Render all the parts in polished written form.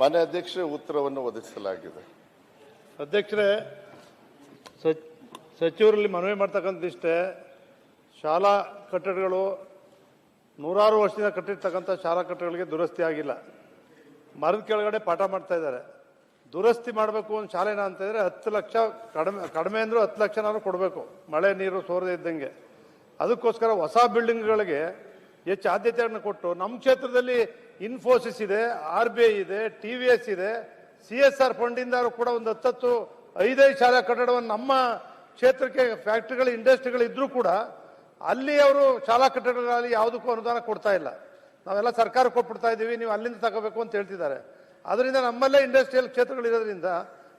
ಮಾನ್ಯ ಅಧ್ಯಕ್ಷರೇ, ಉತ್ತರವನ್ನು ಒದಗಿಸಲಾಗಿದೆ. ಅಧ್ಯಕ್ಷರೇ, ಸಚಿವರಲ್ಲಿ ಮನವಿ ಮಾಡ್ತಕ್ಕಂಥದ್ದಿಷ್ಟೇ. ಶಾಲಾ ಕಟ್ಟಡಗಳು ನೂರಾರು ವರ್ಷದಿಂದ ಕಟ್ಟಿರ್ತಕ್ಕಂಥ ಶಾಲಾ ಕಟ್ಟಡಗಳಿಗೆ ದುರಸ್ತಿ ಆಗಿಲ್ಲ. ಮರದ ಕೆಳಗಡೆ ಪಾಠ ಮಾಡ್ತಾ ಇದ್ದಾರೆ. ದುರಸ್ತಿ ಮಾಡಬೇಕು ಒಂದು ಶಾಲೆನ ಅಂತಂದರೆ 10 ಲಕ್ಷ ಕಡಿಮೆ ಅಂದರೂ 10 ಲಕ್ಷನಾದ್ರು ಕೊಡಬೇಕು, ಮಳೆ ನೀರು ಸೋರದೆ ಇದ್ದಂಗೆ. ಅದಕ್ಕೋಸ್ಕರ ಹೊಸ ಬಿಲ್ಡಿಂಗ್ಗಳಿಗೆ ಹೆಚ್ಚು ಆದ್ಯತೆಯನ್ನು ಕೊಟ್ಟು, ನಮ್ಮ ಕ್ಷೇತ್ರದಲ್ಲಿ ಇನ್ಫೋಸಿಸ್ ಇದೆ, RBI ಇದೆ, TVS ಇದೆ, CSR ಫಂಡಿಂದ ಕೂಡ ಒಂದು 10-5 ಶಾಲಾ ಕಟ್ಟಡವನ್ನು ನಮ್ಮ ಕ್ಷೇತ್ರಕ್ಕೆ ಫ್ಯಾಕ್ಟ್ರಿಗಳು ಇಂಡಸ್ಟ್ರಿಗಳು ಇದ್ರೂ ಕೂಡ ಅಲ್ಲಿ ಅವರು ಶಾಲಾ ಕಟ್ಟಡಗಳಲ್ಲಿ ಯಾವುದಕ್ಕೂ ಅನುದಾನ ಕೊಡ್ತಾ ಇಲ್ಲ. ನಾವೆಲ್ಲ ಸರ್ಕಾರ ಕೊಟ್ಬಿಡ್ತಾ ಇದ್ದೀವಿ, ನೀವು ಅಲ್ಲಿಂದ ತಗೋಬೇಕು ಅಂತ ಹೇಳ್ತಿದ್ದಾರೆ. ಅದರಿಂದ ನಮ್ಮಲ್ಲೇ ಇಂಡಸ್ಟ್ರಿಯಲ್ ಕ್ಷೇತ್ರಗಳಿರೋದ್ರಿಂದ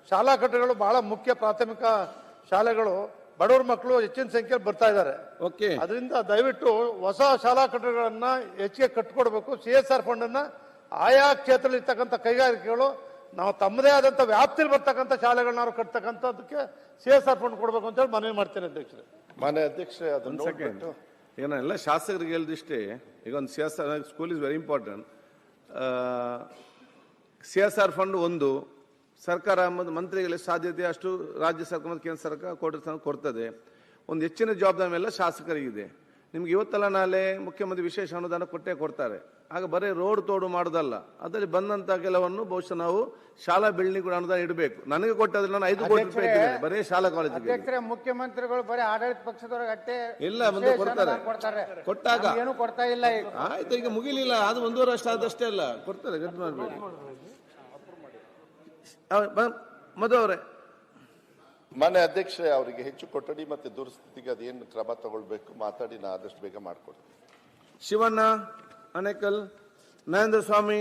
ಶಾಲಾ ಕಟ್ಟಡಗಳು ಬಹಳ ಮುಖ್ಯ. ಪ್ರಾಥಮಿಕ ಶಾಲೆಗಳು ಬಡವರ ಮಕ್ಕಳು ಹೆಚ್ಚಿನ ಸಂಖ್ಯೆಯಲ್ಲಿ ಬರ್ತಾ ಇದ್ದಾರೆ. ಅದರಿಂದ ದಯವಿಟ್ಟು ಹೊಸ ಶಾಲಾ ಕಟ್ಟಡಗಳನ್ನ ಹೆಚ್ಚಿಗೆ ಕಟ್ಕೊಡ್ಬೇಕು. CSR ಫಂಡ್ ಅನ್ನ ಆಯಾ ಕ್ಷೇತ್ರದಲ್ಲಿ ಇರ್ತಕ್ಕಂಥ ಕೈಗಾರಿಕೆಗಳು ನಾವು ತಮ್ಮದೇ ಆದಂಥ ವ್ಯಾಪ್ತಿಯಲ್ಲಿ ಬರ್ತಕ್ಕಂಥ ಶಾಲೆಗಳನ್ನ ಕಟ್ತಕ್ಕಂಥದಕ್ಕೆ CSR ಫಂಡ್ ಕೊಡಬೇಕು ಅಂತ ಹೇಳಿ ಮನವಿ ಮಾಡ್ತೇನೆ ಅಧ್ಯಕ್ಷರೇ. ಮಾನ್ಯ ಅಧ್ಯಕ್ಷರೇ, ಅದನ್ನು ಈಗ ಎಲ್ಲ ಶಾಸಕರಿಗೆ ಹೇಳಿದಿಷ್ಟೇ. ಈಗ ಒಂದು CSR school is very important. CSR fund ಒಂದು ಸರ್ಕಾರ ಮಂತ್ರಿಗಳಿಗೆ ಸಾಧ್ಯತೆ ಅಷ್ಟು ರಾಜ್ಯ ಸರ್ಕಾರ ಮತ್ತು ಕೇಂದ್ರ ಸರ್ಕಾರ ಕೊಡ್ತದೆ. ಒಂದು ಹೆಚ್ಚಿನ ಜವಾಬ್ದಾರಿ ಎಲ್ಲ ಶಾಸಕರಿಗಿದೆ. ನಿಮ್ಗೆ ಇವತ್ತೆಲ್ಲ ನಾಳೆ ಮುಖ್ಯಮಂತ್ರಿ ವಿಶೇಷ ಅನುದಾನ ಕೊಡ್ತಾರೆ. ಆಗ ಬರೀ ರೋಡ್ ತೋಡು ಮಾಡೋದಲ್ಲ, ಅದರಲ್ಲಿ ಬಂದಂತ ಕೆಲವನ್ನು ಬಹುಶಃ ನಾವು ಶಾಲಾ ಬಿಲ್ಡಿಂಗ್ ಕೂಡ ಅನುದಾನ ಇಡಬೇಕು. ನನಗೆ ಕೊಟ್ಟದ್ರೆ ನಾನು 5 ಕೋಟಿ ರೂಪಾಯಿ ಇಟ್ಟಿದ್ದೇನೆ ಬರೀ ಶಾಲಾ ಕಾಲೇಜಿಗೆ. ಮುಖ್ಯಮಂತ್ರಿಗಳು ಬರೀ ಆಡಳಿತ ಪಕ್ಷದವ್ರಿಗೆ ಅಷ್ಟೇ ಇಲ್ಲ ಮುಂದೆ ಕೊಡ್ತಾರೆ. ಕೊಟ್ಟಾಗ ಏನು ಕೊಡ್ತಾ ಇಲ್ಲ. ಆಯ್ತು, ಈಗ ಮುಗಿಲಿಲ್ಲ, ಅದು 1.5 ವರ್ಷ ಆದಷ್ಟೇ ಅಲ್ಲ, ಕೊಡ್ತಾರೆ. ಗಟ್ಟಿ ಮಾಡಬೇಡಿ. ಮಧು ಅವರೇ. ಮಾನ್ಯ ಅಧ್ಯಕ್ಷರೇ, ಅವರಿಗೆ ಹೆಚ್ಚು ಕೊಠಡಿ ಮತ್ತೆ ದುರಸ್ತಿಗೆ ಅದೇನು ಕ್ರಮ ತಗೊಳ್ಬೇಕು ಮಾತಾಡಿ, ನಾ ಆದಷ್ಟು ಬೇಗ ಮಾಡ್ಕೊಡ್ತೀನಿ. ಶಿವಣ್ಣ, ಅನೇಕಲ್, ನರೇಂದ್ರ ಸ್ವಾಮಿ.